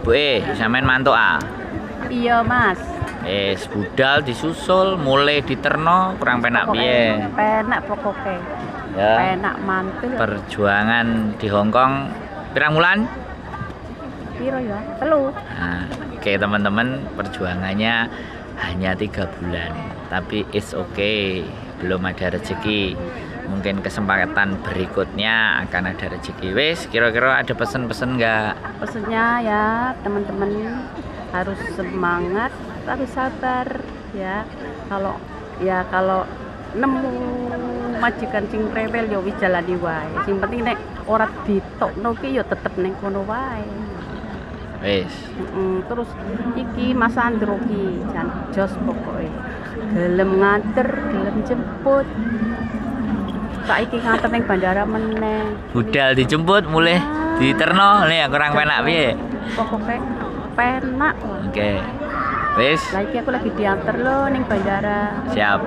Bu sampean mantuk ah. Iya Mas. Budal disusul mulai diterno kurang penak piye. Penak pokoknya. Ya. Penak mantul. Perjuangan di Hongkong pirang wulan? Piro ya? 3. Nah, oke teman-teman, perjuangannya hanya 3 bulan. Tapi it's okay, belum ada rezeki. Mungkin kesempatan berikutnya akan ada rezeki. Wes, kira-kira ada pesan-pesan nggak? Pesennya ya teman-teman harus semangat, harus sabar ya. Kalau nemu majikan sing rewel ya wis jalani wae. Sing penting nek ora ditokno ki ya tetep ning kono wae. Wes. Terus iki Mas Andro ki jan jos pokoke. Gelem nganter, gelem jemput. Saiki nganter ning bandara meneh. Budal dijemput mulai diterno nih kurang penak piye? Pokoke penak. Oke. Wes. Lah iki aku lagi diantar lo ning bandara. Siap.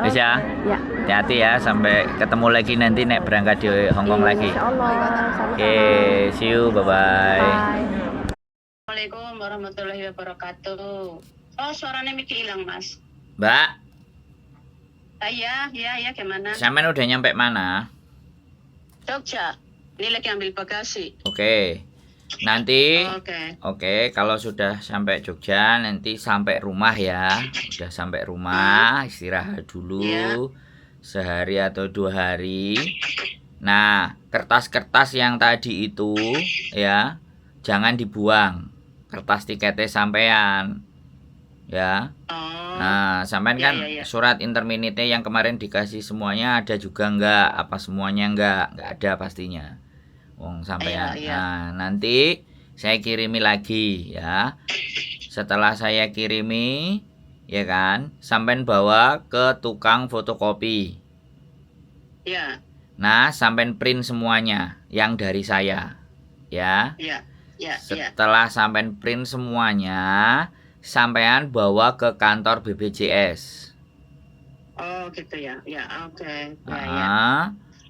Wes ya. Ya. Hati-hati ya, sampai ketemu lagi nanti nek berangkat di Hongkong lagi. Insyaallah. Oke, see you, bye-bye. Bye. Assalamualaikum warahmatullahi wabarakatuh. Oh, suaranya Miki hilang, Mas. Mbak, Iya, gimana? sampean udah nyampe mana? Jogja. Ini lagi ambil bagasi. Oke. Nanti Oke. Oke, kalau sudah sampai Jogja nanti sampai rumah ya. Udah sampai rumah, istirahat dulu. Iya. Sehari atau 2 hari. Nah, kertas-kertas yang tadi itu ya, jangan dibuang. Kertas tiketnya sampean. Ya. Oh. Nah, sampean Iya, kan iya, iya. surat interminite yang kemarin dikasih semuanya ada juga enggak? Apa semuanya enggak? Enggak ada pastinya. Wong sampean. Iya, iya. Nah, nanti saya kirimi lagi ya. Setelah saya kirimi, ya kan, sampean bawa ke tukang fotokopi. Iya, Nah, sampean print semuanya yang dari saya. Ya. iya. Setelah sampean print semuanya, sampean bawa ke kantor BPJS. Oh, gitu ya. Ya, oke. Ya, ya. Ah,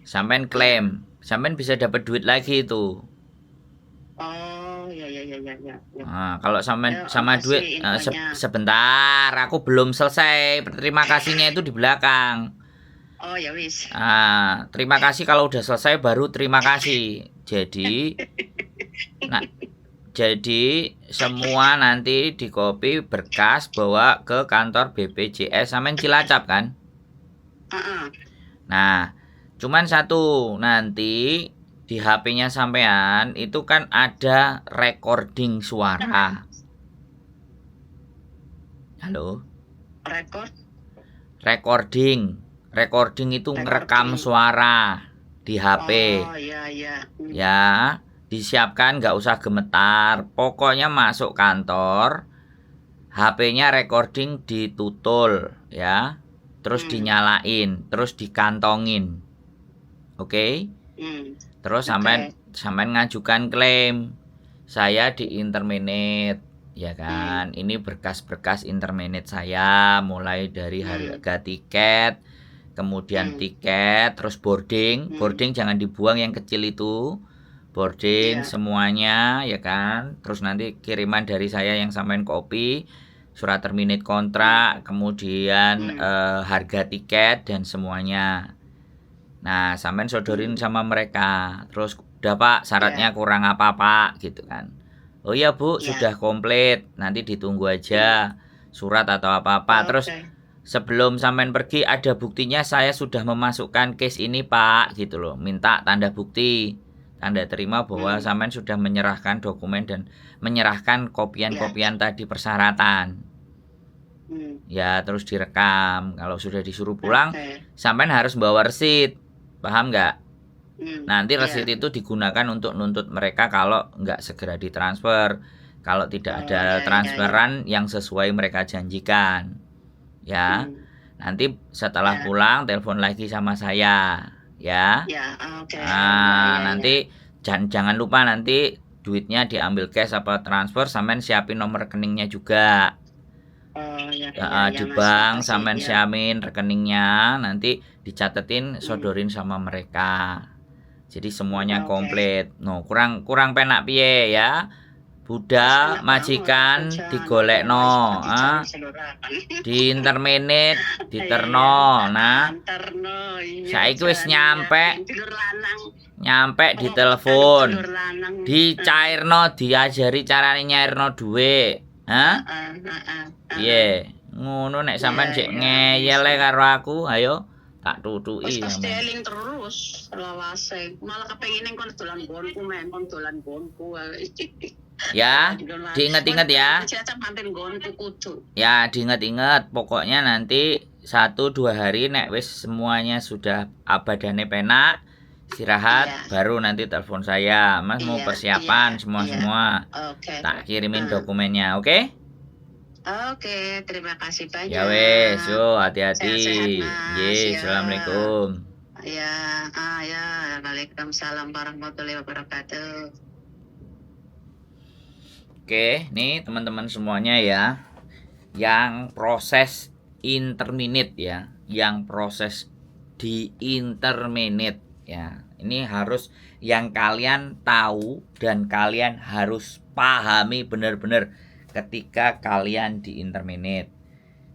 sampean klaim, sampean bisa dapat duit lagi itu. Oh, ya. Nah, kalau sampean Ya, sama makasih duit infonya. sebentar, aku belum selesai. Terima kasihnya itu di belakang. Oh, ya wis. Terima kasih kalau udah selesai baru terima kasih. Jadi semua nanti di copy berkas bawa ke kantor BPJS sampean Cilacap kan? Nah, cuman satu, nanti di HP-nya sampean itu kan ada recording suara. Halo? Recording itu ngerekam suara di HP. Oh, iya. Ya, disiapkan, nggak usah gemetar. Pokoknya masuk kantor, HP-nya recording ditutul ya. Terus dinyalain, terus dikantongin. Oke? Terus sampean ngajukan klaim. Saya di interminate, ya kan? Ini berkas-berkas interminate saya, mulai dari harga tiket, kemudian tiket, terus boarding. Boarding jangan dibuang yang kecil itu. Boarding semuanya, ya kan? Terus nanti kiriman dari saya yang sampean copy, surat terminate kontrak, kemudian harga tiket dan semuanya. Nah, sampean sodorin sama mereka. Terus udah Pak, syaratnya kurang apa Pak gitu kan. Oh iya Bu, sudah komplit. Nanti ditunggu aja surat atau apa-apa. Terus sebelum sampean pergi ada buktinya saya sudah memasukkan case ini Pak gitu loh. Minta tanda bukti, tanda terima bahwa sampean sudah menyerahkan dokumen dan menyerahkan kopian-kopian tadi persyaratan. Ya, terus direkam. Kalau sudah disuruh pulang, sampean harus bawa resit. Paham nggak? Nanti resit itu digunakan untuk nuntut mereka kalau nggak segera ditransfer. Kalau tidak ada transferan yang sesuai mereka janjikan. Ya. Nanti setelah pulang telepon lagi sama saya, ya. Nanti jangan lupa nanti duitnya diambil cash apa transfer, sampean siapin nomor rekeningnya juga. Di bank sampean siamin rekeningnya, nanti dicatetin, sodorin sama mereka. Jadi semuanya komplit. No, kurang penak piye ya. budal majikan digolekno, di interminit diterno. Nah, Antarno, iya. saiki wis jan, nyampe Dulur lanang. di telepon, Dulur lanang. dicairno, diajari carane nyairno dhuwit. Hah? Piye? Ngono nek sampean Iya, sik iya, ngeyel bisa. karo aku, ayo tak Wis tutuki pasti sampean. eling terus lawase. Malah kepengin kon dolan gonku men, kon dolan gonku. Ya, diinget-inget ya. Cecep hampir gonku kudu. Ya, diinget-inget. Pokoknya nanti 1-2 hari nek wis semuanya sudah abadane penak, istirahat, Iya. baru nanti telepon saya. Mas mau Iya, persiapan iya, semua-semua. Oke. Tak kirimin dokumennya, oke? Oke, terima kasih banyak. Ya wes, yo hati-hati. Sehat-sehat, Mas. Ye, Ya. assalamualaikum. Ya, ya, Waalaikumsalam warahmatullahi wabarakatuh. Oke, nih teman-teman semuanya ya, yang proses interminate ya, yang proses di interminate ya, ini harus yang kalian tahu dan kalian harus pahami benar-benar ketika kalian di interminate.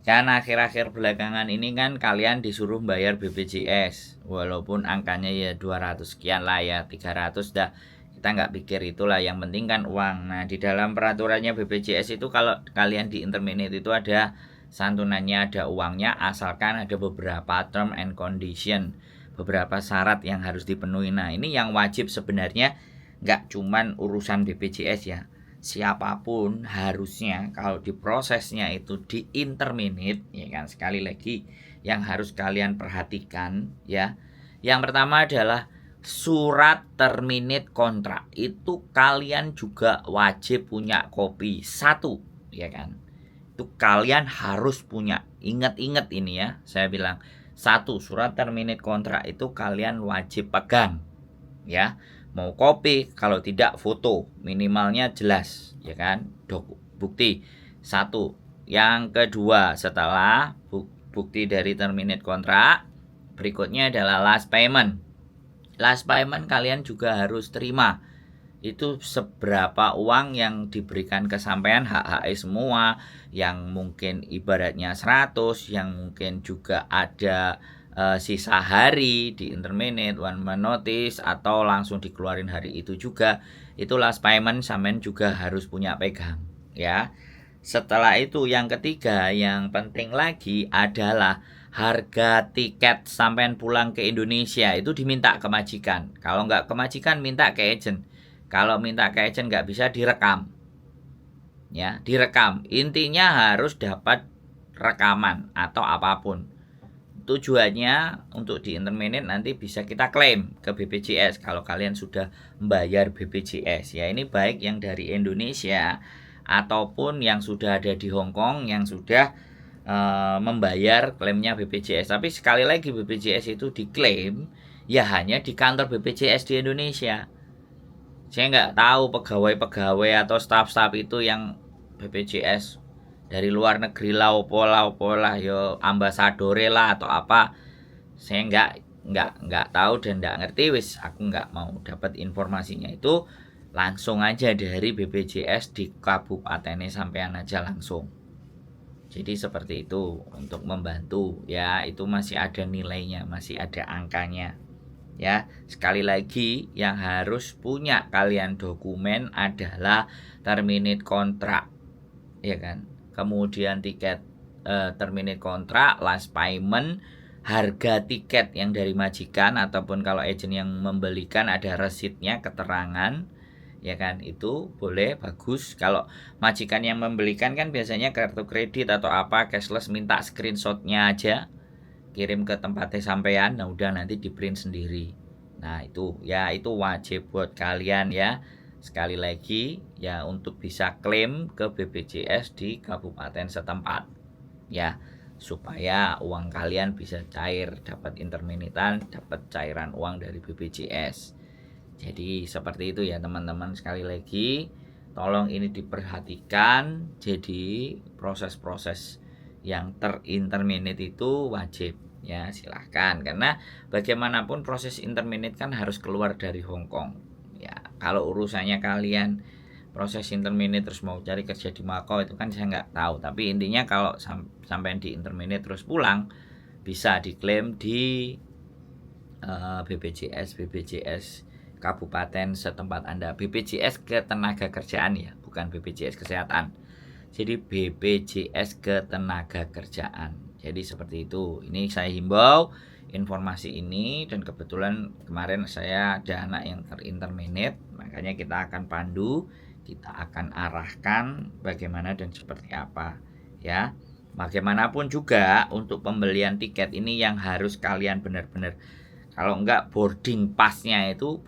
Dan akhir-akhir belakangan ini kan kalian disuruh bayar BPJS, walaupun angkanya ya 200 sekian lah ya, 300 dah. Kita nggak pikir itulah, yang penting kan uang. Nah, di dalam peraturannya BPJS itu kalau kalian di interminate itu ada santunannya, ada uangnya, asalkan ada beberapa term and condition, beberapa syarat yang harus dipenuhi. Nah, ini yang wajib sebenarnya nggak cuman urusan BPJS ya, siapapun harusnya kalau di prosesnya itu di interminate ya kan. Sekali lagi yang harus kalian perhatikan ya, yang pertama adalah surat terminate kontrak. Itu kalian juga wajib punya kopi 1 ya kan. Itu kalian harus punya. Ingat-ingat ini ya, saya bilang 1 surat terminate kontrak itu kalian wajib pegang ya. Mau kopi, kalau tidak foto, minimalnya jelas ya kan, bukti 1. Yang kedua, setelah bukti dari terminate kontrak, berikutnya adalah last payment. Last payment kalian juga harus terima. Itu seberapa uang yang diberikan ke sampean, hak-hak semua, yang mungkin ibaratnya 100, yang mungkin juga ada sisa hari di interminate, 1 month notice, atau langsung dikeluarin hari itu juga. Itu last payment sampean juga harus punya pegang ya. Setelah itu yang ketiga, yang penting lagi adalah harga tiket sampean pulang ke Indonesia itu diminta ke majikan. Kalau nggak ke majikan, minta ke agent. Kalau minta ke agent nggak bisa, direkam ya, direkam. Intinya harus dapat rekaman atau apapun. Tujuannya untuk di interminate nanti bisa kita klaim ke BPJS kalau kalian sudah membayar BPJS ya. Ini baik yang dari Indonesia ataupun yang sudah ada di Hong Kong yang sudah membayar klaimnya BPJS. Tapi sekali lagi BPJS itu diklaim ya hanya di kantor BPJS di Indonesia. Saya nggak tahu pegawai-pegawai atau staf-staf itu yang BPJS dari luar negeri lah, opo lah, yo ambasadore lah atau apa. Saya nggak tahu dan nggak ngerti, wis aku nggak mau dapat informasinya. Itu langsung aja dari BPJS di kabupatennya sampean aja langsung. Jadi seperti itu untuk membantu ya, itu masih ada nilainya, masih ada angkanya. Ya, sekali lagi yang harus punya kalian dokumen adalah terminate kontrak. Ya kan? Kemudian tiket terminate kontrak, last payment, harga tiket yang dari majikan ataupun kalau agent yang membelikan ada resitnya, keterangan. Ya kan, itu boleh, bagus. Kalau majikan yang membelikan kan biasanya kartu kredit atau apa, cashless, minta screenshotnya aja, kirim ke tempatnya sampean. Nah udah nanti di print sendiri. Nah itu ya, itu wajib buat kalian ya. Sekali lagi ya, untuk bisa klaim ke BPJS di kabupaten setempat ya, supaya uang kalian bisa cair, dapat interminitan, dapat cairan uang dari BPJS. Jadi seperti itu ya teman-teman. Sekali lagi tolong ini diperhatikan. Jadi proses-proses yang terinterminate itu wajib ya, silahkan. Karena bagaimanapun proses interminate kan harus keluar dari Hong Kong ya. Kalau urusannya kalian proses intermediate terus mau cari kerja di Makau itu kan saya nggak tahu. Tapi intinya kalau sampai di intermediate terus pulang bisa diklaim di BPJS kabupaten setempat Anda. BPJS Ketenagakerjaan ya, bukan BPJS Kesehatan. Jadi BPJS Ketenagakerjaan. Jadi seperti itu. Ini saya himbau informasi ini, dan kebetulan kemarin saya ada anak yang terinterminate, makanya kita akan pandu, kita akan arahkan bagaimana dan seperti apa ya. Bagaimanapun juga untuk pembelian tiket ini yang harus kalian benar-benar, kalau enggak boardingnya itu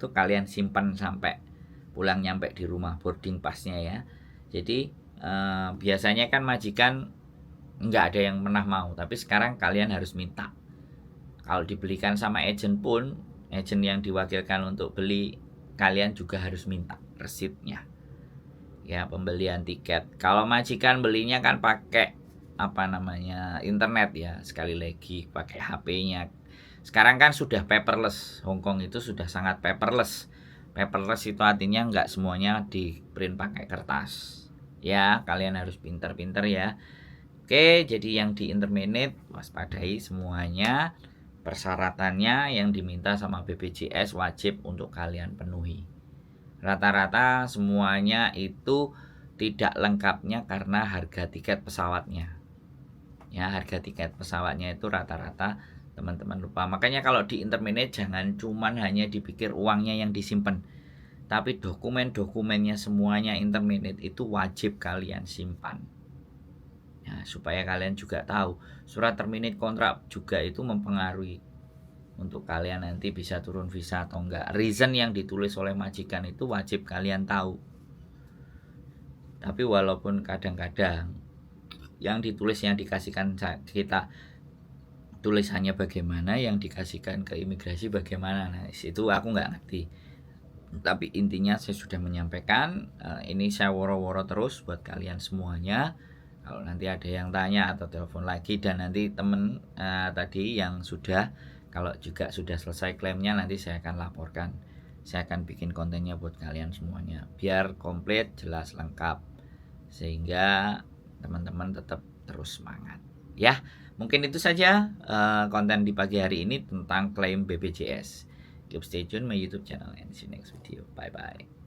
kalian simpan sampai pulang nyampe di rumah, boarding passnya ya. Jadi biasanya kan majikan enggak ada yang pernah mau, tapi sekarang kalian harus minta. Kalau dibelikan sama agen pun, agen yang diwakilkan untuk beli, kalian juga harus minta resitnya. Ya, pembelian tiket. Kalau majikan belinya kan pakai internet ya, sekali lagi pakai HP-nya. Sekarang kan sudah paperless. Hong Kong itu sudah sangat paperless. Paperless itu artinya nggak semuanya di print pakai kertas. Ya, kalian harus pintar-pintar ya. Oke, jadi yang di intermediate waspadai semuanya. Persyaratannya yang diminta sama BPJS wajib untuk kalian penuhi. Rata-rata semuanya itu tidak lengkapnya karena harga tiket pesawatnya. Ya, harga tiket pesawatnya itu rata-rata teman-teman lupa. Makanya kalau di intermediate jangan cuman hanya dipikir uangnya yang disimpan, tapi dokumen-dokumennya semuanya intermediate itu wajib kalian simpan. Ya, supaya kalian juga tahu surat terminate kontrak juga itu mempengaruhi untuk kalian nanti bisa turun visa atau enggak. Reason yang ditulis oleh majikan itu wajib kalian tahu. Tapi walaupun kadang-kadang yang ditulis yang dikasihkan kita tulisannya bagaimana, yang dikasihkan ke imigrasi bagaimana, nah itu aku nggak ngerti. Tapi intinya saya sudah menyampaikan, ini saya woro-woro terus buat kalian semuanya. Kalau nanti ada yang tanya atau telepon lagi, dan nanti temen tadi yang kalau juga sudah selesai klaimnya, nanti saya akan laporkan. Saya akan bikin kontennya buat kalian semuanya biar komplit, jelas, lengkap, sehingga teman-teman tetap terus semangat ya. Mungkin itu saja konten di pagi hari ini tentang klaim BPJS. Keep stay tune my YouTube channel and see you next video. Bye bye.